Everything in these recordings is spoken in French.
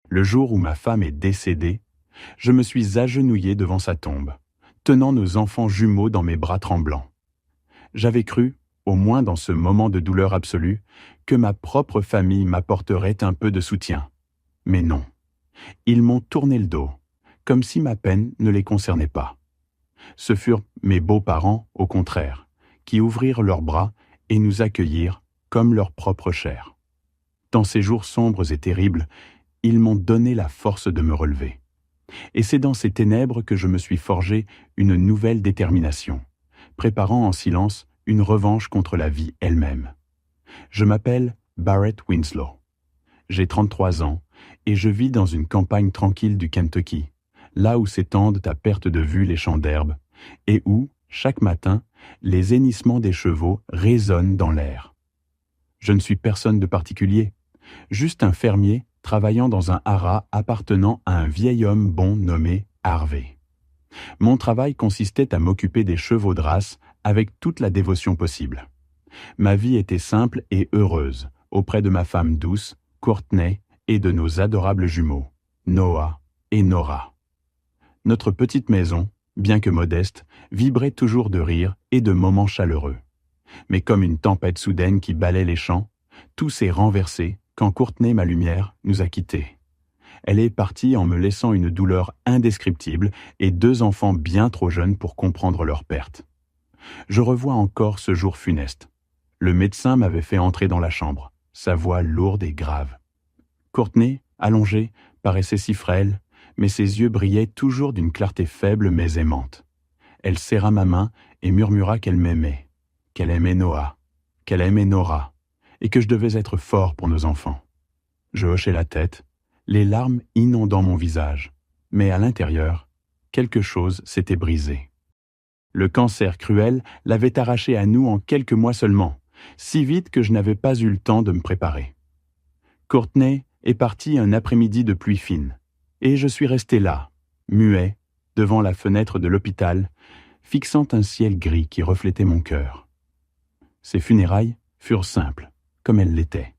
Le jour où ma femme est décédée, je me suis agenouillé devant sa tombe, tenant nos enfants jumeaux dans mes bras tremblants. J'avais cru, au moins dans ce moment de douleur absolue, que ma propre famille m'apporterait un peu de soutien. Mais non. Ils m'ont tourné le dos, comme si ma peine ne les concernait pas. Ce furent mes beaux-parents, au contraire, qui ouvrirent leurs bras et nous accueillirent comme leur propre chair. Dans ces jours sombres et terribles, ils m'ont donné la force de me relever. Et c'est dans ces ténèbres que je me suis forgé une nouvelle détermination, préparant en silence une revanche contre la vie elle-même. Je m'appelle Barrett Winslow. J'ai 33 ans et je vis dans une campagne tranquille du Kentucky, là où s'étendent à perte de vue les champs d'herbe et où, chaque matin, les hennissements des chevaux résonnent dans l'air. Je ne suis personne de particulier, juste un fermier travaillant dans un haras appartenant à un vieil homme bon nommé Harvey. Mon travail consistait à m'occuper des chevaux de race avec toute la dévotion possible. Ma vie était simple et heureuse auprès de ma femme douce, Courtney, et de nos adorables jumeaux, Noah et Nora. Notre petite maison, bien que modeste, vibrait toujours de rire et de moments chaleureux. Mais comme une tempête soudaine qui balaie les champs, tout s'est renversé quand Courtney, ma lumière, nous a quittés. Elle est partie en me laissant une douleur indescriptible et 2 enfants bien trop jeunes pour comprendre leur perte. Je revois encore ce jour funeste. Le médecin m'avait fait entrer dans la chambre, sa voix lourde et grave. Courtney, allongée, paraissait si frêle, mais ses yeux brillaient toujours d'une clarté faible mais aimante. Elle serra ma main et murmura qu'elle m'aimait, qu'elle aimait Noah, qu'elle aimait Nora, et que je devais être fort pour nos enfants. Je hochai la tête, les larmes inondant mon visage, mais à l'intérieur, quelque chose s'était brisé. Le cancer cruel l'avait arraché à nous en quelques mois seulement, si vite que je n'avais pas eu le temps de me préparer. Courtney est partie un après-midi de pluie fine, et je suis resté là, muet, devant la fenêtre de l'hôpital, fixant un ciel gris qui reflétait mon cœur. Ces funérailles furent simples, comme elles l'étaient.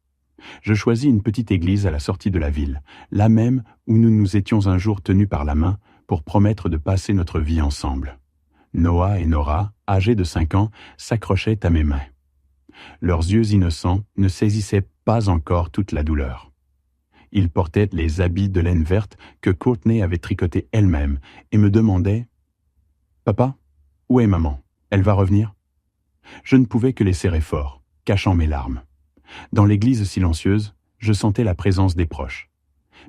Je choisis une petite église à la sortie de la ville, la même où nous nous étions un jour tenus par la main pour promettre de passer notre vie ensemble. Noah et Nora, âgés de 5 ans, s'accrochaient à mes mains. Leurs yeux innocents ne saisissaient pas encore toute la douleur. Ils portaient les habits de laine verte que Courtney avait tricotés elle-même et me demandaient « Papa, où est maman? Elle va revenir ?» Je ne pouvais que les serrer fort, cachant mes larmes. Dans l'église silencieuse, je sentais la présence des proches.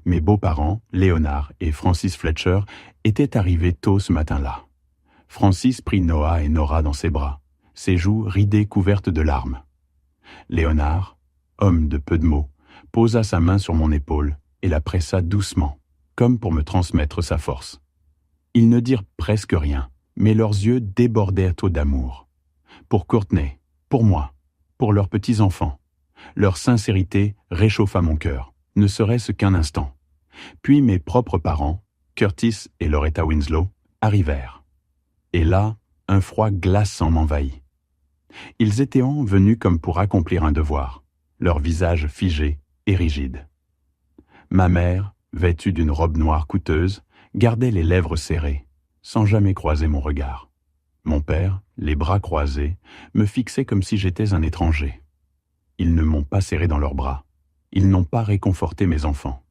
Mes beaux-parents, Léonard et Francis Fletcher, étaient arrivés tôt ce matin-là. Francis prit Noah et Nora dans ses bras, ses joues ridées couvertes de larmes. Léonard, homme de peu de mots, posa sa main sur mon épaule et la pressa doucement, comme pour me transmettre sa force. Ils ne dirent presque rien, mais leurs yeux débordèrent d'amour. Pour Courtney, pour moi, pour leurs petits-enfants. Leur sincérité réchauffa mon cœur, ne serait-ce qu'un instant. Puis mes propres parents, Curtis et Loretta Winslow, arrivèrent. Et là, un froid glaçant m'envahit. Ils étaient venus comme pour accomplir un devoir, leurs visages figés et rigides. Ma mère, vêtue d'une robe noire coûteuse, gardait les lèvres serrées, sans jamais croiser mon regard. Mon père, les bras croisés, me fixait comme si j'étais un étranger. Ils ne m'ont pas serré dans leurs bras. Ils n'ont pas réconforté mes enfants.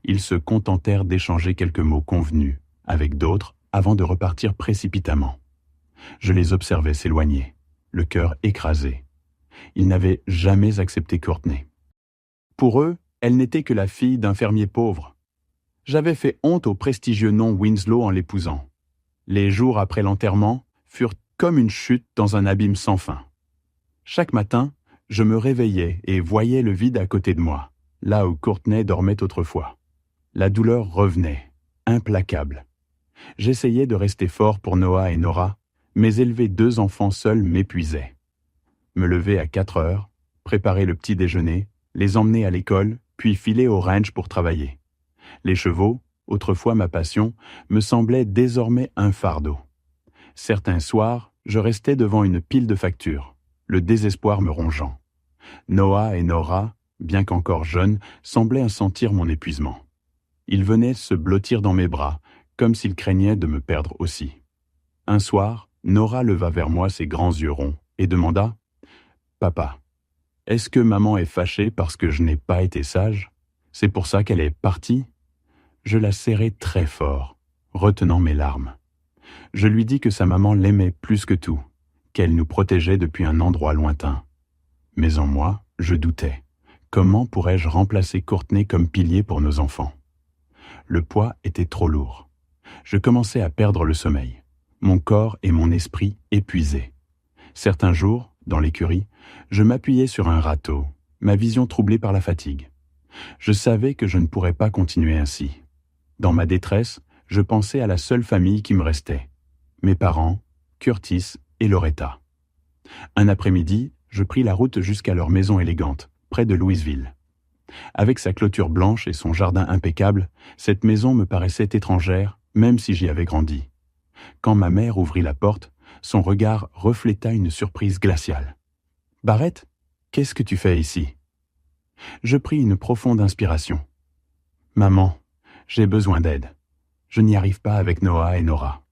Ils se contentèrent d'échanger quelques mots convenus avec d'autres avant de repartir précipitamment. Je les observais s'éloigner, le cœur écrasé. Ils n'avaient jamais accepté Courtney. Pour eux, elle n'était que la fille d'un fermier pauvre. J'avais fait honte au prestigieux nom Winslow en l'épousant. Les jours après l'enterrement furent comme une chute dans un abîme sans fin. Chaque matin, je me réveillais et voyais le vide à côté de moi, là où Courtney dormait autrefois. La douleur revenait, implacable. J'essayais de rester fort pour Noah et Nora, mais élever 2 enfants seuls m'épuisait. Me lever à 4 heures, préparer le petit déjeuner, les emmener à l'école, puis filer au ranch pour travailler. Les chevaux, autrefois ma passion, me semblaient désormais un fardeau. Certains soirs, je restais devant une pile de factures, le désespoir me rongeant. Noah et Nora, bien qu'encore jeunes, semblaient sentir mon épuisement. Il venait se blottir dans mes bras, comme s'il craignait de me perdre aussi. Un soir, Nora leva vers moi ses grands yeux ronds et demanda « Papa, est-ce que maman est fâchée parce que je n'ai pas été sage? C'est pour ça qu'elle est partie ?» Je la serrai très fort, retenant mes larmes. Je lui dis que sa maman l'aimait plus que tout, qu'elle nous protégeait depuis un endroit lointain. Mais en moi, je doutais. Comment pourrais-je remplacer Courtney comme pilier pour nos enfants? Le poids était trop lourd. Je commençais à perdre le sommeil, mon corps et mon esprit épuisés. Certains jours, dans l'écurie, je m'appuyais sur un râteau, ma vision troublée par la fatigue. Je savais que je ne pourrais pas continuer ainsi. Dans ma détresse, je pensais à la seule famille qui me restait. Mes parents, Curtis et Loretta. Un après-midi, je pris la route jusqu'à leur maison élégante, près de Louisville. Avec sa clôture blanche et son jardin impeccable, cette maison me paraissait étrangère, même si j'y avais grandi. Quand ma mère ouvrit la porte, son regard refléta une surprise glaciale. « Barrett, qu'est-ce que tu fais ici ?» Je pris une profonde inspiration. « Maman, j'ai besoin d'aide. Je n'y arrive pas avec Noah et Nora.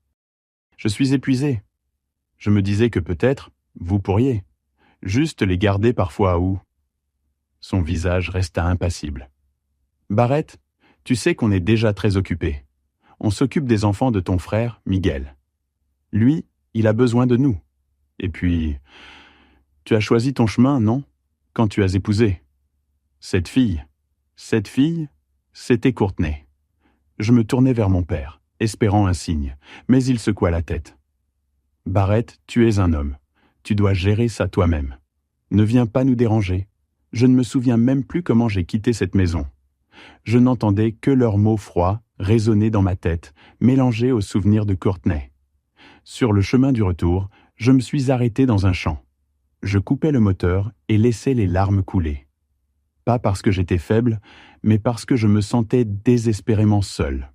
Je suis épuisé. Je me disais que peut-être, vous pourriez, juste les garder parfois où... » Son visage resta impassible. « Barrett, tu sais qu'on est déjà très occupés. On s'occupe des enfants de ton frère, Miguel. Lui, il a besoin de nous. Et puis, tu as choisi ton chemin, non? Quand tu as épousé. Cette fille, c'était Courtney. » Je me tournai vers mon père, espérant un signe, mais il secoua la tête. « Barrett, tu es un homme. Tu dois gérer ça toi-même. Ne viens pas nous déranger. Je ne me souviens même plus comment j'ai quitté cette maison. Je n'entendais que leurs mots froids résonner dans ma tête, mélangés aux souvenirs de Courtney. Sur le chemin du retour, je me suis arrêté dans un champ. Je coupais le moteur et laissais les larmes couler. Pas parce que j'étais faible, mais parce que je me sentais désespérément seul.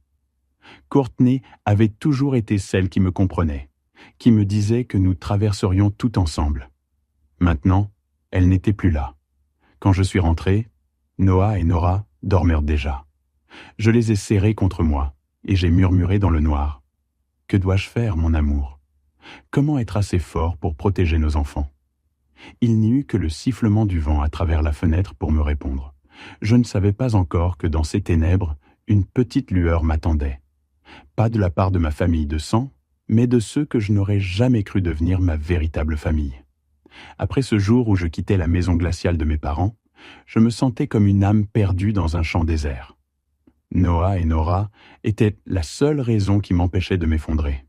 Courtney avait toujours été celle qui me comprenait, qui me disait que nous traverserions tout ensemble. Maintenant, elle n'était plus là. Quand je suis rentré, Noah et Nora dormirent déjà. Je les ai serrés contre moi, et j'ai murmuré dans le noir. « Que dois-je faire, mon amour? Comment être assez fort pour protéger nos enfants ?» Il n'y eut que le sifflement du vent à travers la fenêtre pour me répondre. Je ne savais pas encore que dans ces ténèbres, une petite lueur m'attendait. Pas de la part de ma famille de sang, mais de ceux que je n'aurais jamais cru devenir ma véritable famille. Après ce jour où je quittais la maison glaciale de mes parents, je me sentais comme une âme perdue dans un champ désert. Noah et Nora étaient la seule raison qui m'empêchait de m'effondrer.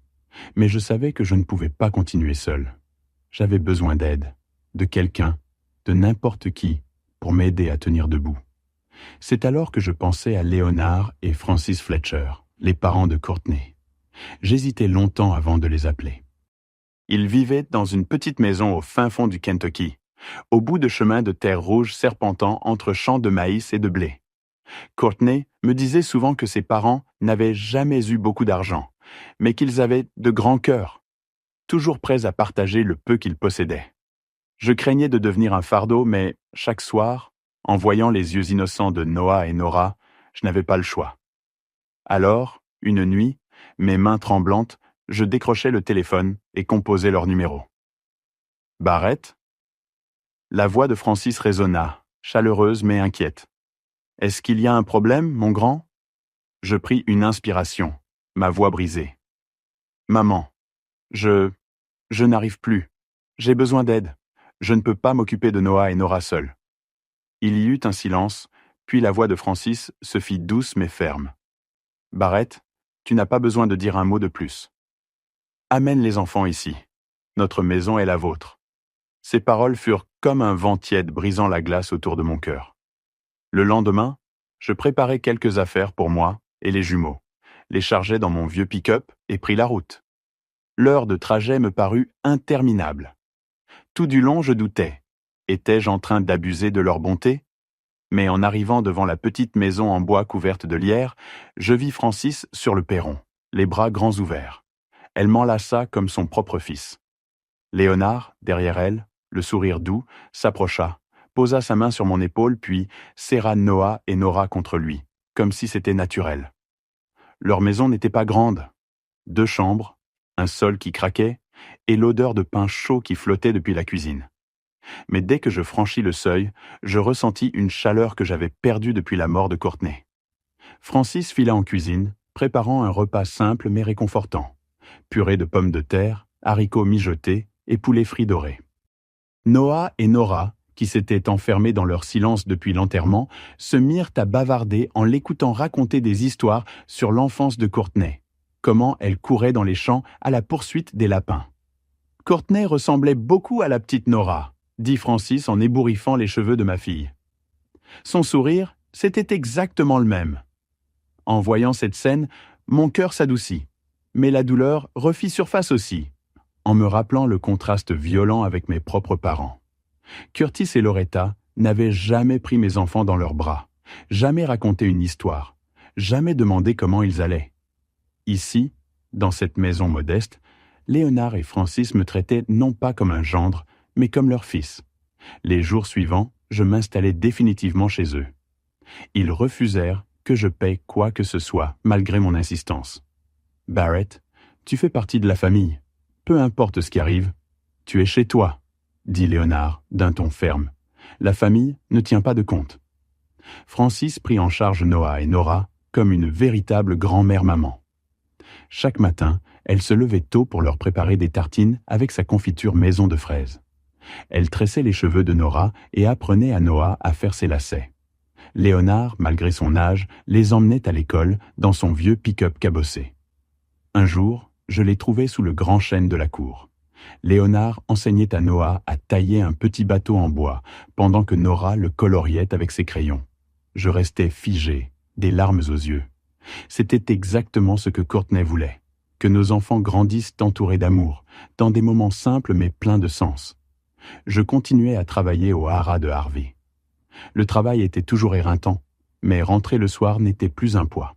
Mais je savais que je ne pouvais pas continuer seul. J'avais besoin d'aide, de quelqu'un, de n'importe qui, pour m'aider à tenir debout. C'est alors que je pensais à Léonard et Francis Fletcher, les parents de Courtney. J'hésitais longtemps avant de les appeler. Ils vivaient dans une petite maison au fin fond du Kentucky, au bout de chemins de terre rouge serpentant entre champs de maïs et de blé. Courtney me disait souvent que ses parents n'avaient jamais eu beaucoup d'argent, mais qu'ils avaient de grands cœurs, toujours prêts à partager le peu qu'ils possédaient. Je craignais de devenir un fardeau, mais chaque soir, en voyant les yeux innocents de Noah et Nora, je n'avais pas le choix. Alors, une nuit, mes mains tremblantes, je décrochai le téléphone et composai leur numéro. « Barrett ?» La voix de Francis résonna, chaleureuse mais inquiète. « Est-ce qu'il y a un problème, mon grand ?» Je pris une inspiration, ma voix brisée. « Maman, je n'arrive plus. J'ai besoin d'aide. Je ne peux pas m'occuper de Noah et Nora seul. » Il y eut un silence, puis la voix de Francis se fit douce mais ferme. « Barrett, tu n'as pas besoin de dire un mot de plus. Amène les enfants ici. Notre maison est la vôtre. » Ces paroles furent comme un vent tiède brisant la glace autour de mon cœur. Le lendemain, je préparai quelques affaires pour moi et les jumeaux, les chargeai dans mon vieux pick-up et pris la route. L'heure de trajet me parut interminable. Tout du long, je doutais. Étais-je en train d'abuser de leur bonté? Mais en arrivant devant la petite maison en bois couverte de lierre, je vis Francis sur le perron, les bras grands ouverts. Elle m'enlaça comme son propre fils. Léonard, derrière elle, le sourire doux, s'approcha, posa sa main sur mon épaule puis serra Noah et Nora contre lui, comme si c'était naturel. Leur maison n'était pas grande. 2 chambres, un sol qui craquait et l'odeur de pain chaud qui flottait depuis la cuisine. Mais dès que je franchis le seuil, je ressentis une chaleur que j'avais perdue depuis la mort de Courtney. Francis fila en cuisine, préparant un repas simple mais réconfortant. Purée de pommes de terre, haricots mijotés et poulet frit doré. Noah et Nora, qui s'étaient enfermés dans leur silence depuis l'enterrement, se mirent à bavarder en l'écoutant raconter des histoires sur l'enfance de Courtney, comment elle courait dans les champs à la poursuite des lapins. « Courtney ressemblait beaucoup à la petite Nora », dit Francis en ébouriffant les cheveux de ma fille. Son sourire, c'était exactement le même. En voyant cette scène, mon cœur s'adoucit, mais la douleur refit surface aussi, en me rappelant le contraste violent avec mes propres parents. Curtis et Loretta n'avaient jamais pris mes enfants dans leurs bras, jamais raconté une histoire, jamais demandé comment ils allaient. Ici, dans cette maison modeste, Léonard et Francis me traitaient non pas comme un gendre, mais comme leur fils. Les jours suivants, je m'installai définitivement chez eux. Ils refusèrent que je paie quoi que ce soit, malgré mon insistance. « Barrett, tu fais partie de la famille. Peu importe ce qui arrive, tu es chez toi, » dit Léonard d'un ton ferme. « La famille ne tient pas de compte. » Francis prit en charge Noah et Nora comme une véritable grand-mère-maman. Chaque matin, elle se levait tôt pour leur préparer des tartines avec sa confiture maison de fraises. Elle tressait les cheveux de Nora et apprenait à Noah à faire ses lacets. Léonard, malgré son âge, les emmenait à l'école dans son vieux pick-up cabossé. Un jour, je les trouvai sous le grand chêne de la cour. Léonard enseignait à Noah à tailler un petit bateau en bois, pendant que Nora le coloriait avec ses crayons. Je restais figé, des larmes aux yeux. C'était exactement ce que Courtney voulait, que nos enfants grandissent entourés d'amour, dans des moments simples mais pleins de sens. Je continuais à travailler au haras de Harvey. Le travail était toujours éreintant, mais rentrer le soir n'était plus un poids.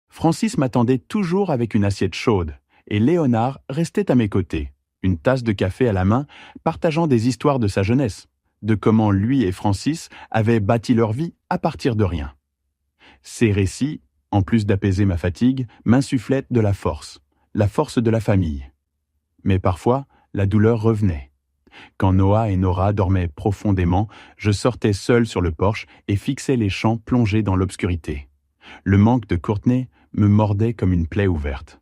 Francis m'attendait toujours avec une assiette chaude, et Léonard restait à mes côtés, une tasse de café à la main, partageant des histoires de sa jeunesse, de comment lui et Francis avaient bâti leur vie à partir de rien. Ces récits, en plus d'apaiser ma fatigue, m'insufflaient de la force de la famille. Mais parfois, la douleur revenait. Quand Noah et Nora dormaient profondément, je sortais seul sur le porche et fixais les champs plongés dans l'obscurité. Le manque de Courtney me mordait comme une plaie ouverte.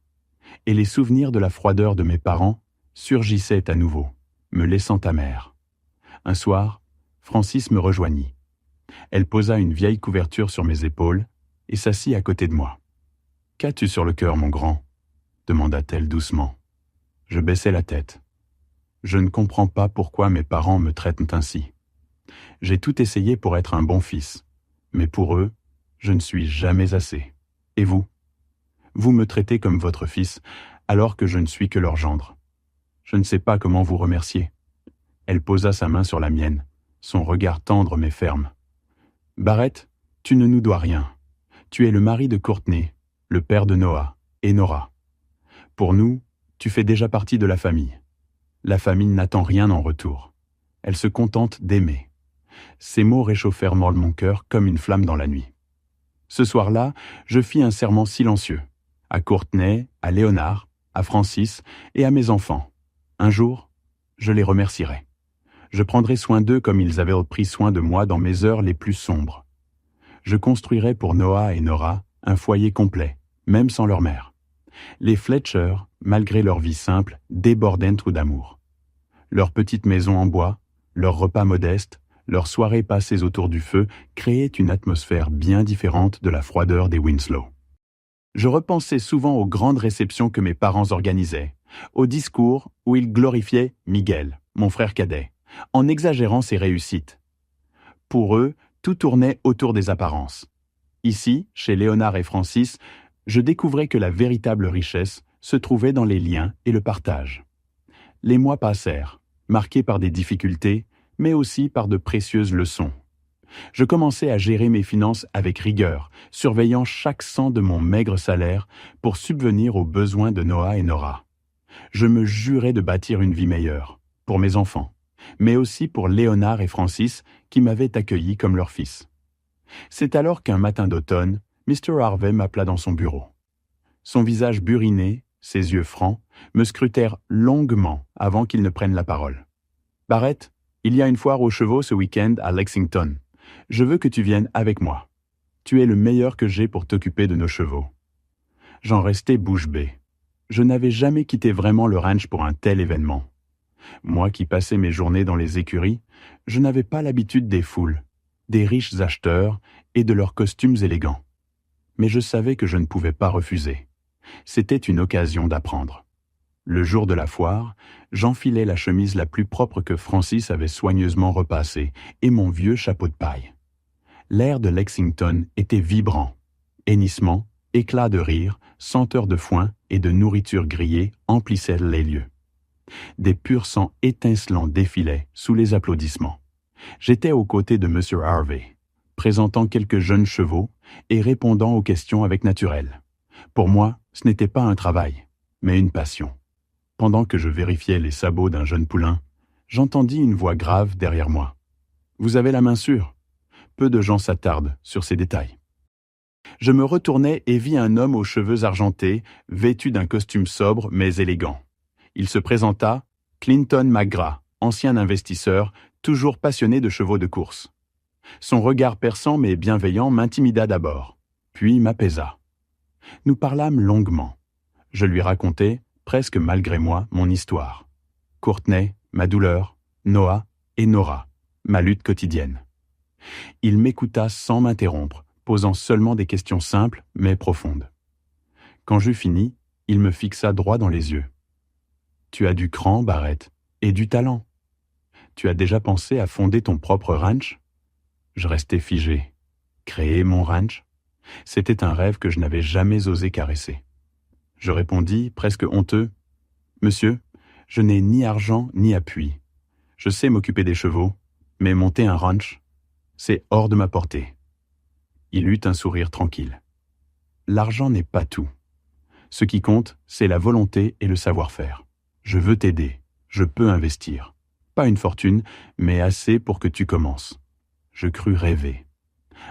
Et les souvenirs de la froideur de mes parents surgissaient à nouveau, me laissant amer. Un soir, Francis me rejoignit. Elle posa une vieille couverture sur mes épaules et s'assit à côté de moi. « Qu'as-tu sur le cœur, mon grand ?» demanda-t-elle doucement. Je baissai la tête. Je ne comprends pas pourquoi mes parents me traitent ainsi. J'ai tout essayé pour être un bon fils, mais pour eux, je ne suis jamais assez. Et vous? Vous me traitez comme votre fils, alors que je ne suis que leur gendre. Je ne sais pas comment vous remercier. Elle posa sa main sur la mienne, son regard tendre mais ferme. Barrett, tu ne nous dois rien. Tu es le mari de Courtney, le père de Noah et Nora. Pour nous, tu fais déjà partie de la famille. La famille n'attend rien en retour. Elle se contente d'aimer. Ces mots réchauffèrent mon cœur comme une flamme dans la nuit. Ce soir-là, je fis un serment silencieux, à Courtney, à Léonard, à Francis et à mes enfants. Un jour, je les remercierai. Je prendrai soin d'eux comme ils avaient pris soin de moi dans mes heures les plus sombres. Je construirai pour Noah et Nora un foyer complet, même sans leur mère. Les Fletcher, malgré leur vie simple, débordaient d'amour. Leur petite maison en bois, leurs repas modestes, leurs soirées passées autour du feu créaient une atmosphère bien différente de la froideur des Winslow. Je repensais souvent aux grandes réceptions que mes parents organisaient, aux discours où ils glorifiaient Miguel, mon frère cadet, en exagérant ses réussites. Pour eux, tout tournait autour des apparences. Ici, chez Léonard et Francis, je découvrais que la véritable richesse se trouvait dans les liens et le partage. Les mois passèrent, marqués par des difficultés, mais aussi par de précieuses leçons. Je commençai à gérer mes finances avec rigueur, surveillant chaque cent de mon maigre salaire pour subvenir aux besoins de Noah et Nora. Je me jurais de bâtir une vie meilleure, pour mes enfants, mais aussi pour Léonard et Francis qui m'avaient accueilli comme leur fils. C'est alors qu'un matin d'automne, Mr. Harvey m'appela dans son bureau. Son visage buriné, ses yeux francs, me scrutèrent longuement avant qu'il ne prenne la parole. « Barrett, il y a une foire aux chevaux ce week-end à Lexington. Je veux que tu viennes avec moi. Tu es le meilleur que j'ai pour t'occuper de nos chevaux. » J'en restais bouche bée. Je n'avais jamais quitté vraiment le ranch pour un tel événement. Moi qui passais mes journées dans les écuries, je n'avais pas l'habitude des foules, des riches acheteurs et de leurs costumes élégants. Mais je savais que je ne pouvais pas refuser. C'était une occasion d'apprendre. Le jour de la foire, j'enfilai la chemise la plus propre que Francis avait soigneusement repassée et mon vieux chapeau de paille. L'air de Lexington était vibrant. Hennissements, éclats de rire, senteurs de foin et de nourriture grillée emplissaient les lieux. Des purs sangs étincelants défilaient sous les applaudissements. J'étais aux côtés de M. Harvey, présentant quelques jeunes chevaux et répondant aux questions avec naturel. Pour moi, ce n'était pas un travail, mais une passion. Pendant que je vérifiais les sabots d'un jeune poulain, j'entendis une voix grave derrière moi. « Vous avez la main sûre ?» Peu de gens s'attardent sur ces détails. Je me retournai et vis un homme aux cheveux argentés, vêtu d'un costume sobre mais élégant. Il se présenta, Clinton McGrath, ancien investisseur, toujours passionné de chevaux de course. Son regard perçant mais bienveillant m'intimida d'abord, puis m'apaisa. Nous parlâmes longuement. Je lui racontai, presque malgré moi, mon histoire. Courtney, ma douleur, Noah et Nora, ma lutte quotidienne. Il m'écouta sans m'interrompre, posant seulement des questions simples mais profondes. Quand j'eus fini, il me fixa droit dans les yeux. « Tu as du cran, Barrett, et du talent. Tu as déjà pensé à fonder ton propre ranch ?» Je restais figé. Créer mon ranch ? C'était un rêve que je n'avais jamais osé caresser. Je répondis, presque honteux, « Monsieur, je n'ai ni argent ni appui. Je sais m'occuper des chevaux, mais monter un ranch, c'est hors de ma portée. » Il eut un sourire tranquille. « L'argent n'est pas tout. Ce qui compte, c'est la volonté et le savoir-faire. Je veux t'aider, je peux investir. Pas une fortune, mais assez pour que tu commences. » Je crus rêver.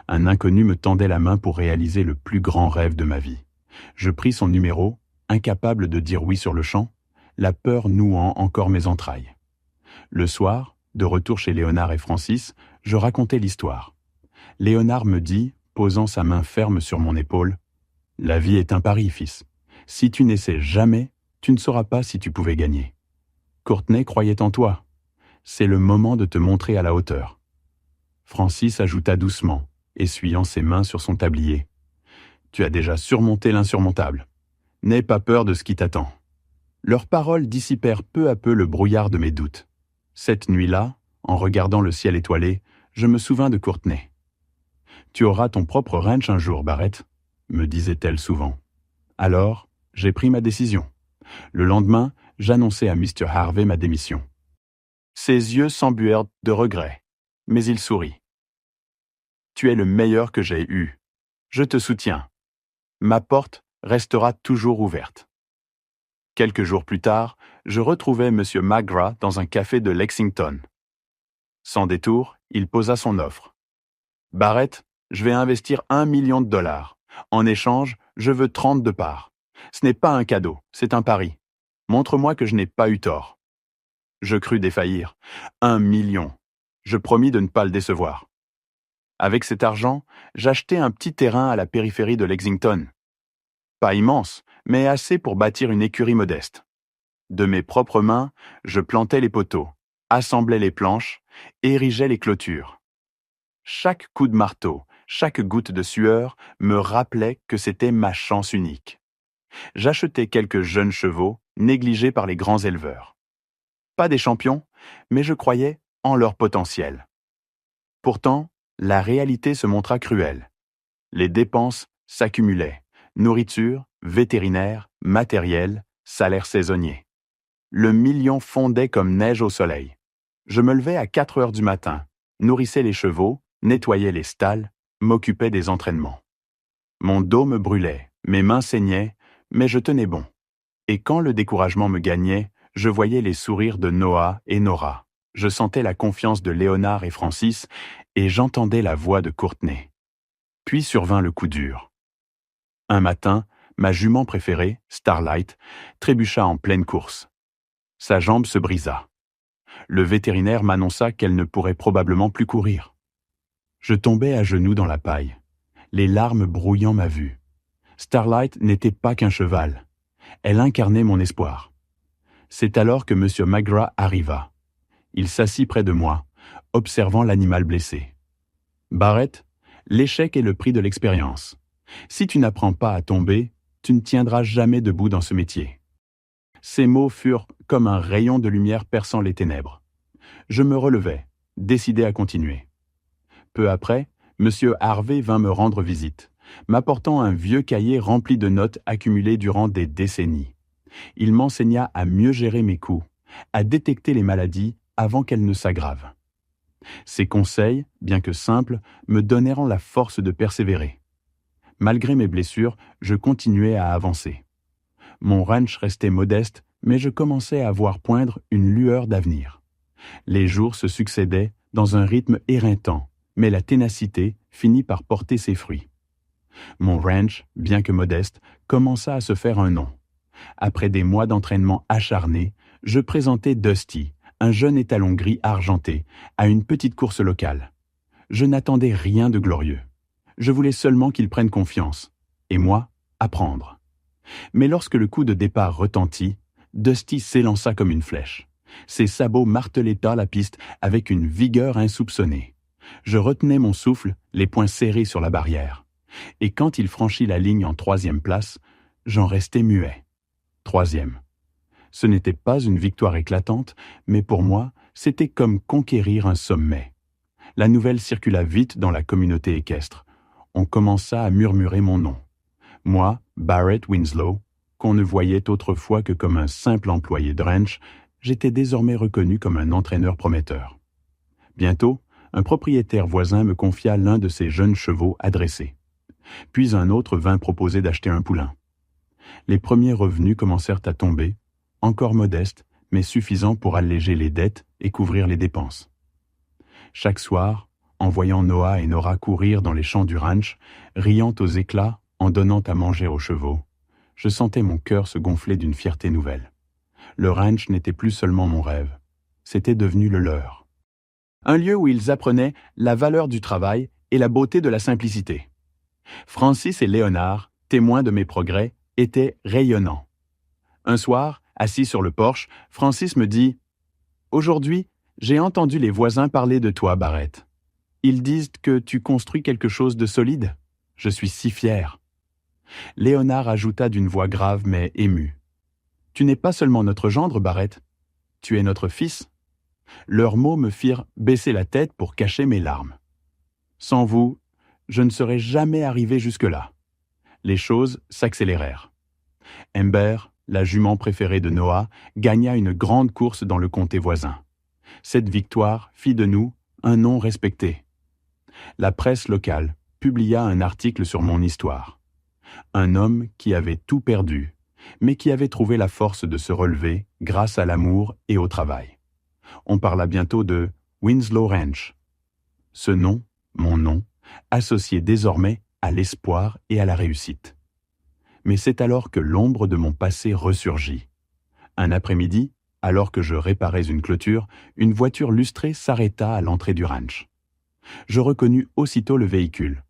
Un inconnu me tendait la main pour réaliser le plus grand rêve de ma vie. Je pris son numéro, incapable de dire oui sur le champ, la peur nouant encore mes entrailles. Le soir, de retour chez Léonard et Francis, je racontai l'histoire. Léonard me dit, posant sa main ferme sur mon épaule, « La vie est un pari, fils. Si tu n'essaies jamais, tu ne sauras pas si tu pouvais gagner. Courtney croyait en toi. C'est le moment de te montrer à la hauteur. » Francis ajouta doucement, essuyant ses mains sur son tablier. « Tu as déjà surmonté l'insurmontable. N'aie pas peur de ce qui t'attend. » Leurs paroles dissipèrent peu à peu le brouillard de mes doutes. Cette nuit-là, en regardant le ciel étoilé, je me souvins de Courtney. « Tu auras ton propre ranch un jour, Barrett, » me disait-elle souvent. Alors, j'ai pris ma décision. Le lendemain, j'annonçai à Mr. Harvey ma démission. Ses yeux s'embuèrent de regret, mais il sourit. « Tu es le meilleur que j'ai eu. Je te soutiens. Ma porte restera toujours ouverte. » Quelques jours plus tard, je retrouvai M. McGrath dans un café de Lexington. Sans détour, il posa son offre. « Barrett, je vais investir $1 million. En échange, je veux 30 de parts. Ce n'est pas un cadeau, c'est un pari. Montre-moi que je n'ai pas eu tort. » Je crus défaillir. 1 million. Je promis de ne pas le décevoir. Avec cet argent, j'achetai un petit terrain à la périphérie de Lexington. Pas immense, mais assez pour bâtir une écurie modeste. De mes propres mains, je plantais les poteaux, assemblais les planches, érigeais les clôtures. Chaque coup de marteau, chaque goutte de sueur me rappelait que c'était ma chance unique. J'achetais quelques jeunes chevaux, négligés par les grands éleveurs. Pas des champions, mais je croyais en leur potentiel. Pourtant, la réalité se montra cruelle. Les dépenses s'accumulaient. Nourriture, vétérinaire, matériel, salaire saisonnier. Le million fondait comme neige au soleil. Je me levais à 4 heures du matin, nourrissais les chevaux, nettoyais les stalles, m'occupais des entraînements. Mon dos me brûlait, mes mains saignaient, mais je tenais bon. Et quand le découragement me gagnait, je voyais les sourires de Noah et Nora. Je sentais la confiance de Léonard et Francis, et j'entendais la voix de Courtney. Puis survint le coup dur. Un matin, ma jument préférée, Starlight, trébucha en pleine course. Sa jambe se brisa. Le vétérinaire m'annonça qu'elle ne pourrait probablement plus courir. Je tombai à genoux dans la paille, les larmes brouillant ma vue. Starlight n'était pas qu'un cheval. Elle incarnait mon espoir. C'est alors que M. McGrath arriva. Il s'assit près de moi, observant l'animal blessé. « Barrett, l'échec est le prix de l'expérience. Si tu n'apprends pas à tomber, tu ne tiendras jamais debout dans ce métier. » Ces mots furent comme un rayon de lumière perçant les ténèbres. Je me relevai, décidé à continuer. Peu après, M. Harvey vint me rendre visite, m'apportant un vieux cahier rempli de notes accumulées durant des décennies. Il m'enseigna à mieux gérer mes coups, à détecter les maladies avant qu'elles ne s'aggravent. Ces conseils, bien que simples, me donnèrent la force de persévérer. Malgré mes blessures, je continuais à avancer. Mon ranch restait modeste, mais je commençais à voir poindre une lueur d'avenir. Les jours se succédaient dans un rythme éreintant, mais la ténacité finit par porter ses fruits. Mon ranch, bien que modeste, commença à se faire un nom. Après des mois d'entraînement acharné, je présentai Dusty, un jeune étalon gris argenté, à une petite course locale. Je n'attendais rien de glorieux. Je voulais seulement qu'il prenne confiance, et moi, apprendre. Mais lorsque le coup de départ retentit, Dusty s'élança comme une flèche. Ses sabots martelaient la piste avec une vigueur insoupçonnée. Je retenais mon souffle, les poings serrés sur la barrière. Et quand il franchit la ligne en 3e place, j'en restais muet. 3e. Ce n'était pas une victoire éclatante, mais pour moi, c'était comme conquérir un sommet. La nouvelle circula vite dans la communauté équestre. On commença à murmurer mon nom. Moi, Barrett Winslow, qu'on ne voyait autrefois que comme un simple employé de ranch, j'étais désormais reconnu comme un entraîneur prometteur. Bientôt, un propriétaire voisin me confia l'un de ses jeunes chevaux adressés. Puis un autre vint proposer d'acheter un poulain. Les premiers revenus commencèrent à tomber, encore modestes, mais suffisants pour alléger les dettes et couvrir les dépenses. Chaque soir, en voyant Noah et Nora courir dans les champs du ranch, riant aux éclats en donnant à manger aux chevaux, je sentais mon cœur se gonfler d'une fierté nouvelle. Le ranch n'était plus seulement mon rêve, c'était devenu le leur. Un lieu où ils apprenaient la valeur du travail et la beauté de la simplicité. Francis et Léonard, témoins de mes progrès, étaient rayonnants. Un soir, assis sur le porche, Francis me dit « Aujourd'hui, j'ai entendu les voisins parler de toi, Barrett. Ils disent que tu construis quelque chose de solide. Je suis si fier. » Léonard ajouta d'une voix grave mais émue. « Tu n'es pas seulement notre gendre, Barrett. Tu es notre fils. » Leurs mots me firent baisser la tête pour cacher mes larmes. Sans vous, je ne serais jamais arrivé jusque-là. Les choses s'accélérèrent. Ember, la jument préférée de Noah, gagna une grande course dans le comté voisin. Cette victoire fit de nous un nom respecté. La presse locale publia un article sur mon histoire. Un homme qui avait tout perdu, mais qui avait trouvé la force de se relever grâce à l'amour et au travail. On parla bientôt de Winslow Ranch. Ce nom, mon nom, associé désormais à l'espoir et à la réussite. Mais c'est alors que l'ombre de mon passé ressurgit. Un après-midi, alors que je réparais une clôture, une voiture lustrée s'arrêta à l'entrée du ranch. Je reconnus aussitôt le véhicule,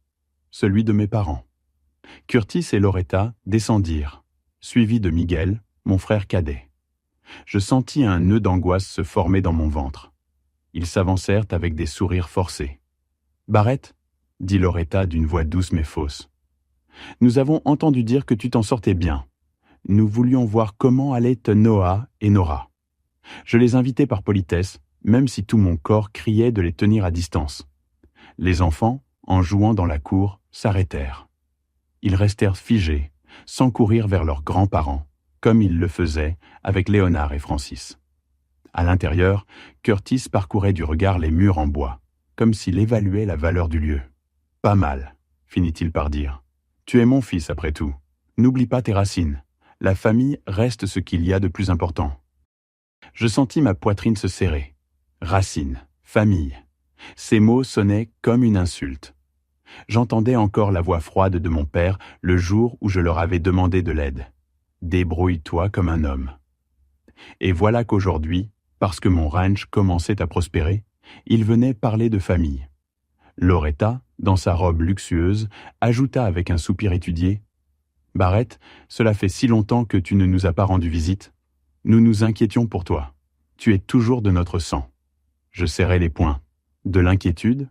celui de mes parents. Curtis et Loretta descendirent, suivis de Miguel, mon frère cadet. Je sentis un nœud d'angoisse se former dans mon ventre. Ils s'avancèrent avec des sourires forcés. « Barrett ?» dit Loretta d'une voix douce mais fausse. « Nous avons entendu dire que tu t'en sortais bien. Nous voulions voir comment allaient Noah et Nora. Je les invitais par politesse, même si tout mon corps criait de les tenir à distance. Les enfants, en jouant dans la cour, s'arrêtèrent. Ils restèrent figés, sans courir vers leurs grands-parents, comme ils le faisaient avec Léonard et Francis. À l'intérieur, Curtis parcourait du regard les murs en bois, comme s'il évaluait la valeur du lieu. « Pas mal », finit-il par dire. « Tu es mon fils après tout. N'oublie pas tes racines. La famille reste ce qu'il y a de plus important. » Je sentis ma poitrine se serrer. Racines, famille. Ces mots sonnaient comme une insulte. J'entendais encore la voix froide de mon père le jour où je leur avais demandé de l'aide. Débrouille-toi comme un homme. Et voilà qu'aujourd'hui, parce que mon ranch commençait à prospérer, il venait parler de famille. Loretta, dans sa robe luxueuse, ajouta avec un soupir étudié « Barrett, cela fait si longtemps que tu ne nous as pas rendu visite. Nous nous inquiétions pour toi. Tu es toujours de notre sang. » Je serrai les poings. De l'inquiétude ?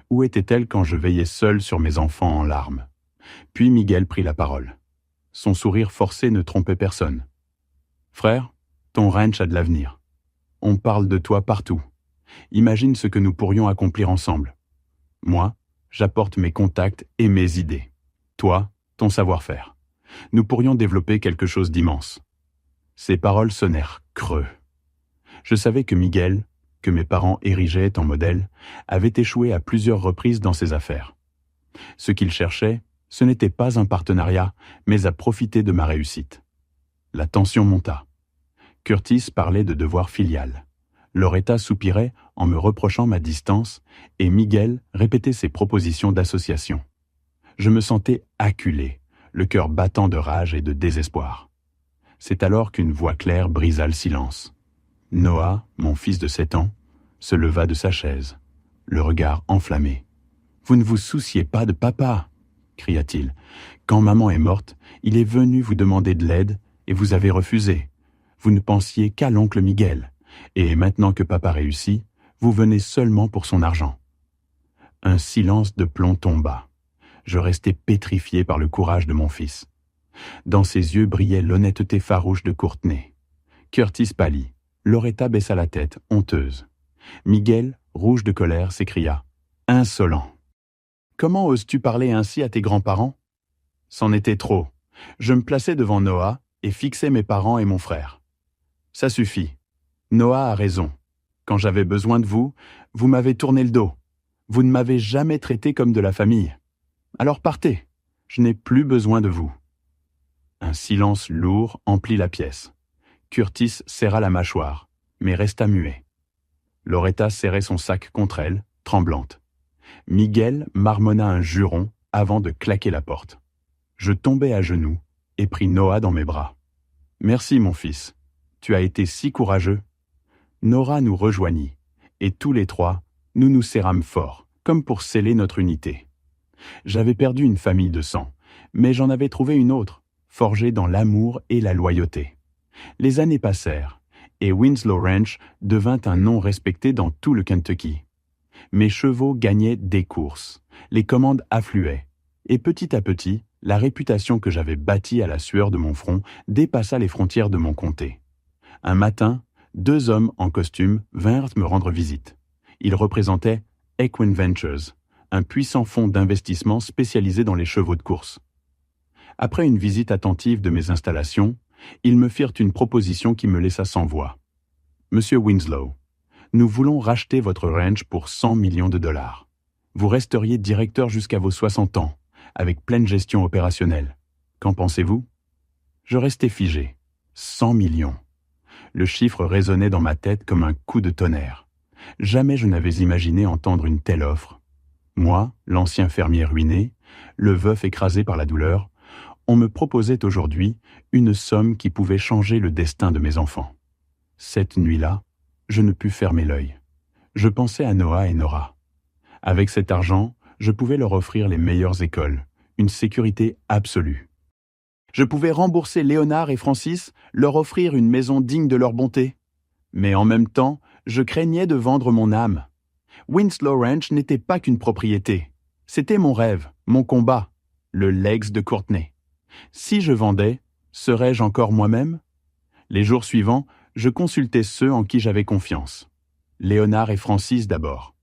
Où était-elle quand je veillais seul sur mes enfants en larmes ? Puis Miguel prit la parole. Son sourire forcé ne trompait personne. « Frère, ton ranch a de l'avenir. On parle de toi partout. Imagine ce que nous pourrions accomplir ensemble. Moi, j'apporte mes contacts et mes idées. Toi, ton savoir-faire. Nous pourrions développer quelque chose d'immense. » Ces paroles sonnèrent creux. Je savais que Miguel, que mes parents érigeaient en modèle, avait échoué à plusieurs reprises dans ses affaires. Ce qu'il cherchait, ce n'était pas un partenariat, mais à profiter de ma réussite. La tension monta. Curtis parlait de devoir filial. Loretta soupirait en me reprochant ma distance et Miguel répétait ses propositions d'association. Je me sentais acculé, le cœur battant de rage et de désespoir. C'est alors qu'une voix claire brisa le silence. Noah, mon fils de 7 ans, se leva de sa chaise, le regard enflammé. « Vous ne vous souciez pas de papa !» cria-t-il. « Quand maman est morte, il est venu vous demander de l'aide et vous avez refusé. Vous ne pensiez qu'à l'oncle Miguel. Et maintenant que papa réussit, vous venez seulement pour son argent. » Un silence de plomb tomba. Je restai pétrifié par le courage de mon fils. Dans ses yeux brillait l'honnêteté farouche de Courtney. Curtis pâlit. Loretta baissa la tête, honteuse. Miguel, rouge de colère, s'écria « Insolent ! Comment oses-tu parler ainsi à tes grands-parents » C'en était trop. Je me plaçais devant Noah et fixais mes parents et mon frère. « Ça suffit. Noah a raison. Quand j'avais besoin de vous, vous m'avez tourné le dos. Vous ne m'avez jamais traité comme de la famille. Alors partez. Je n'ai plus besoin de vous. » Un silence lourd emplit la pièce. Curtis serra la mâchoire, mais resta muet. Loretta serrait son sac contre elle, tremblante. Miguel marmonna un juron avant de claquer la porte. Je tombai à genoux et pris Noah dans mes bras. « Merci, mon fils. Tu as été si courageux. » Nora nous rejoignit, et tous les trois, nous nous serrâmes fort, comme pour sceller notre unité. J'avais perdu une famille de sang, mais j'en avais trouvé une autre, forgée dans l'amour et la loyauté. Les années passèrent, et Winslow Ranch devint un nom respecté dans tout le Kentucky. Mes chevaux gagnaient des courses, les commandes affluaient, et petit à petit, la réputation que j'avais bâtie à la sueur de mon front dépassa les frontières de mon comté. Un matin, 2 hommes en costume vinrent me rendre visite. Ils représentaient Equine Ventures, un puissant fonds d'investissement spécialisé dans les chevaux de course. Après une visite attentive de mes installations, ils me firent une proposition qui me laissa sans voix. « Monsieur Winslow, nous voulons racheter votre ranch pour 100 millions de dollars. Vous resteriez directeur jusqu'à vos 60 ans, avec pleine gestion opérationnelle. Qu'en pensez-vous » Je restai figé. 100 millions. Le chiffre résonnait dans ma tête comme un coup de tonnerre. Jamais je n'avais imaginé entendre une telle offre. Moi, l'ancien fermier ruiné, le veuf écrasé par la douleur, on me proposait aujourd'hui une somme qui pouvait changer le destin de mes enfants. Cette nuit-là, je ne pus fermer l'œil. Je pensais à Noah et Nora. Avec cet argent, je pouvais leur offrir les meilleures écoles, une sécurité absolue. Je pouvais rembourser Léonard et Francis, leur offrir une maison digne de leur bonté. Mais en même temps, je craignais de vendre mon âme. Winslow Ranch n'était pas qu'une propriété. C'était mon rêve, mon combat, le Legs de Courtney. Si je vendais, serais-je encore moi-même ? Les jours suivants, je consultais ceux en qui j'avais confiance. Léonard et Francis d'abord.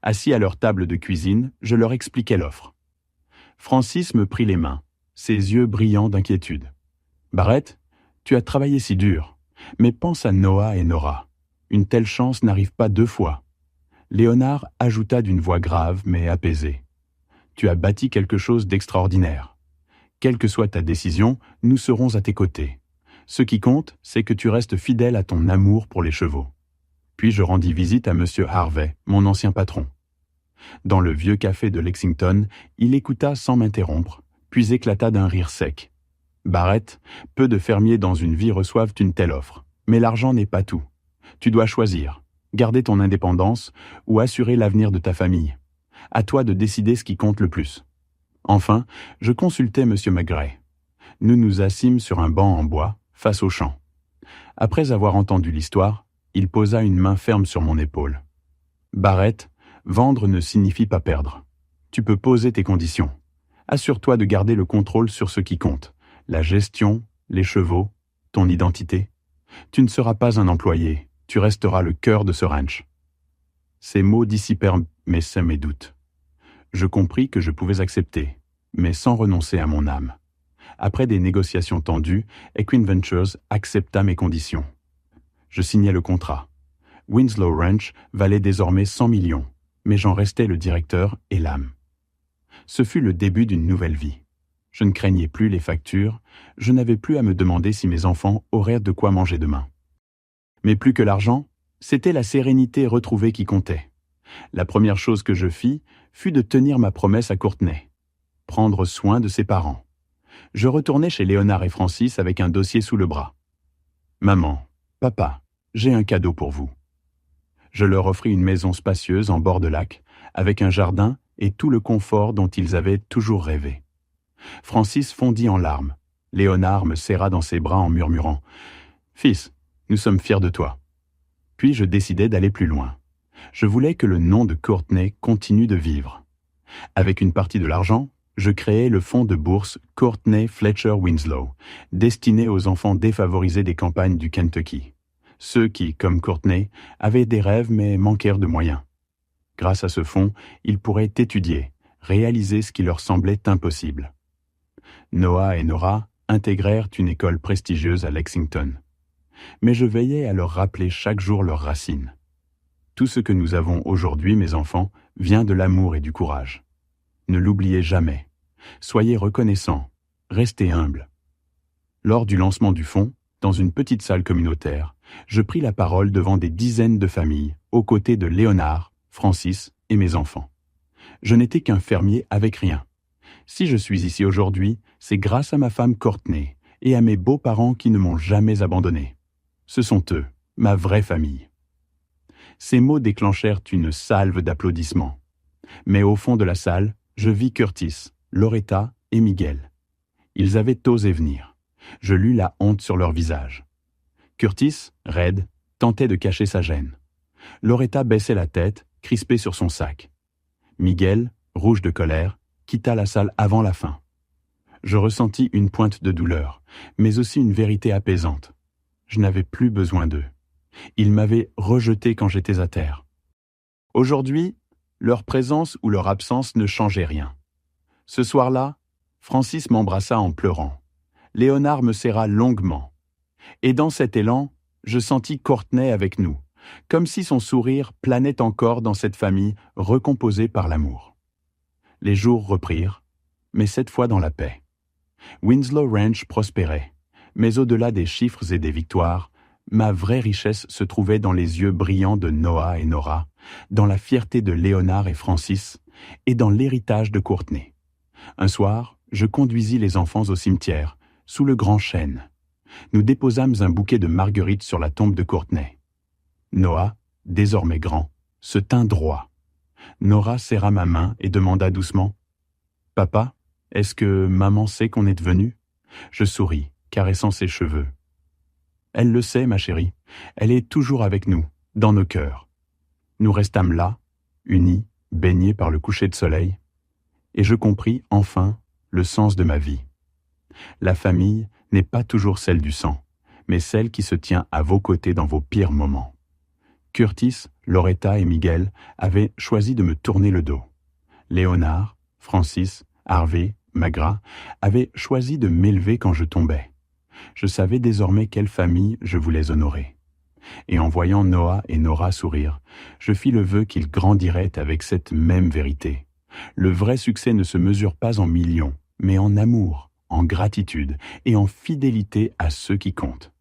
Assis à leur table de cuisine, je leur expliquai l'offre. Francis me prit les mains, ses yeux brillants d'inquiétude. « Barrett, tu as travaillé si dur, mais pense à Noah et Nora. Une telle chance n'arrive pas 2 fois. » Léonard ajouta d'une voix grave mais apaisée. « Tu as bâti quelque chose d'extraordinaire. Quelle que soit ta décision, nous serons à tes côtés. Ce qui compte, c'est que tu restes fidèle à ton amour pour les chevaux. » Puis je rendis visite à M. Harvey, mon ancien patron. Dans le vieux café de Lexington, il écouta sans m'interrompre, puis éclata d'un rire sec. Barrett, peu de fermiers dans une vie reçoivent une telle offre. Mais l'argent n'est pas tout. Tu dois choisir, garder ton indépendance ou assurer l'avenir de ta famille. À toi de décider ce qui compte le plus. Enfin, je consultai M. McGray. Nous nous assîmes sur un banc en bois, face au champ. Après avoir entendu l'histoire, il posa une main ferme sur mon épaule. Barrett, vendre ne signifie pas perdre. Tu peux poser tes conditions. Assure-toi de garder le contrôle sur ce qui compte. La gestion, les chevaux, ton identité. Tu ne seras pas un employé, tu resteras le cœur de ce ranch. Ces mots dissipèrent mes doutes. Je compris que je pouvais accepter, mais sans renoncer à mon âme. Après des négociations tendues, Equine Ventures accepta mes conditions. Je signai le contrat. Winslow Ranch valait désormais 100 millions, mais j'en restais le directeur et l'âme. Ce fut le début d'une nouvelle vie. Je ne craignais plus les factures, je n'avais plus à me demander si mes enfants auraient de quoi manger demain. Mais plus que l'argent, c'était la sérénité retrouvée qui comptait. La première chose que je fis fut de tenir ma promesse à Courtney. Prendre soin de ses parents. Je retournai chez Léonard et Francis avec un dossier sous le bras. « Maman, papa, j'ai un cadeau pour vous. » Je leur offris une maison spacieuse en bord de lac, avec un jardin et tout le confort dont ils avaient toujours rêvé. Francis fondit en larmes. Léonard me serra dans ses bras en murmurant « Fils, nous sommes fiers de toi. » Puis je décidai d'aller plus loin. Je voulais que le nom de Courtney continue de vivre. Avec une partie de l'argent, je créai le fonds de bourse Courtney Fletcher Winslow, destiné aux enfants défavorisés des campagnes du Kentucky. Ceux qui, comme Courtney, avaient des rêves mais manquèrent de moyens. Grâce à ce fonds, ils pourraient étudier, réaliser ce qui leur semblait impossible. Noah et Nora intégrèrent une école prestigieuse à Lexington. Mais je veillais à leur rappeler chaque jour leurs racines. Tout ce que nous avons aujourd'hui, mes enfants, vient de l'amour et du courage. Ne l'oubliez jamais. Soyez reconnaissants. Restez humbles. Lors du lancement du fonds, dans une petite salle communautaire, je pris la parole devant des dizaines de familles, aux côtés de Léonard, Francis et mes enfants. Je n'étais qu'un fermier avec rien. Si je suis ici aujourd'hui, c'est grâce à ma femme Courtney et à mes beaux-parents qui ne m'ont jamais abandonné. Ce sont eux, ma vraie famille. Ces mots déclenchèrent une salve d'applaudissements. Mais au fond de la salle, je vis Curtis, Loretta et Miguel. Ils avaient osé venir. Je lus la honte sur leur visage. Curtis, raide, tentait de cacher sa gêne. Loretta baissait la tête, crispée sur son sac. Miguel, rouge de colère, quitta la salle avant la fin. Je ressentis une pointe de douleur, mais aussi une vérité apaisante. Je n'avais plus besoin d'eux. Ils m'avaient rejeté quand j'étais à terre. Aujourd'hui, leur présence ou leur absence ne changeait rien. Ce soir-là, Francis m'embrassa en pleurant. Léonard me serra longuement. Et dans cet élan, je sentis Courtney avec nous, comme si son sourire planait encore dans cette famille recomposée par l'amour. Les jours reprirent, mais cette fois dans la paix. Winslow Ranch prospérait, mais au-delà des chiffres et des victoires, ma vraie richesse se trouvait dans les yeux brillants de Noah et Nora, dans la fierté de Léonard et Francis, et dans l'héritage de Courtney. Un soir, je conduisis les enfants au cimetière, sous le grand chêne. Nous déposâmes un bouquet de marguerites sur la tombe de Courtney. Noah, désormais grand, se tint droit. Nora serra ma main et demanda doucement « Papa, est-ce que maman sait qu'on est venu ?» Je souris, caressant ses cheveux. « Elle le sait, ma chérie. Elle est toujours avec nous, dans nos cœurs. » Nous restâmes là, unis, baignés par le coucher de soleil, et je compris enfin le sens de ma vie. La famille n'est pas toujours celle du sang, mais celle qui se tient à vos côtés dans vos pires moments. Curtis, Loretta et Miguel avaient choisi de me tourner le dos. Léonard, Francis, Harvey, Magra avaient choisi de m'élever quand je tombais. Je savais désormais quelle famille je voulais honorer. Et en voyant Noah et Nora sourire, je fis le vœu qu'ils grandiraient avec cette même vérité. Le vrai succès ne se mesure pas en millions, mais en amour, en gratitude et en fidélité à ceux qui comptent.